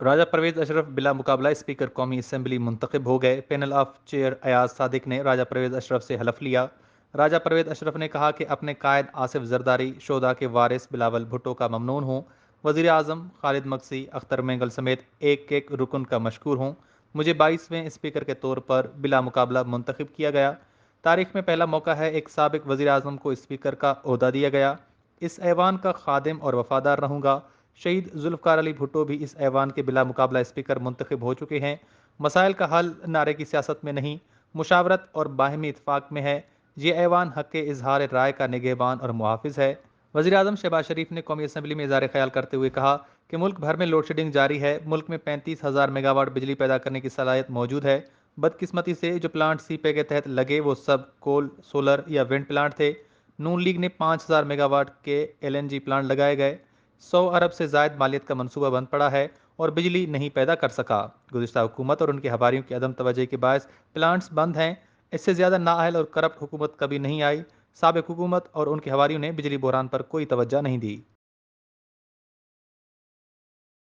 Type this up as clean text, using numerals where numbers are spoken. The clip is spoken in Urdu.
راجہ پرویز اشرف بلا مقابلہ اسپیکر قومی اسمبلی منتخب ہو گئے۔ Panel of chair Ayaz Sadiq نے راجہ پرویز اشرف سے حلف لیا۔ راجہ پرویز اشرف نے کہا کہ اپنے قائد آصف زرداری شہدا کے وارث بلاول بھٹو کا ممنون ہوں۔ وزیر اعظم خالد مکسی، اختر مینگل سمیت ایک ایک رکن کا مشکور ہوں۔ مجھے 22ویں اسپیکر کے طور پر بلا مقابلہ منتخب کیا گیا۔ تاریخ میں پہلا موقع ہے ایک سابق وزیر اعظم کو اسپیکر کا عہدہ دیا گیا۔ اس ایوان کا خادم اور وفادار رہوں گا۔ شہید ذوالفقار علی بھٹو بھی اس ایوان کے بلا مقابلہ اسپیکر منتخب ہو چکے ہیں۔ مسائل کا حل نعرے کی سیاست میں نہیں، مشاورت اور باہمی اتفاق میں ہے۔ یہ ایوان حق اظہار رائے کا نگہبان اور محافظ ہے۔ وزیر اعظم شہباز شریف نے قومی اسمبلی میں اظہار خیال کرتے ہوئے کہا کہ ملک بھر میں لوڈ شیڈنگ جاری ہے۔ ملک میں 35,000 میگا واٹ بجلی پیدا کرنے کی صلاحیت موجود ہے۔ بدقسمتی سے جو پلانٹ سی پے کے تحت لگے وہ سب کول، سولر یا ونڈ پلانٹ تھے۔ نون لیگ نے 5,000 میگا واٹ کے LNG پلانٹ لگائے گئے۔ 100 ارب سے زائد مالیت کا منصوبہ بند پڑا ہے اور بجلی نہیں پیدا کر سکا۔ گزشتہ حکومت اور ان کے ہواریوں کی عدم توجہی کے باعث پلانٹس بند ہیں۔ اس سے زیادہ نااہل اور کرپٹ حکومت کبھی نہیں آئی۔ سابق حکومت اور ان کے ہواریوں نے بجلی بحران پر کوئی توجہ نہیں دی۔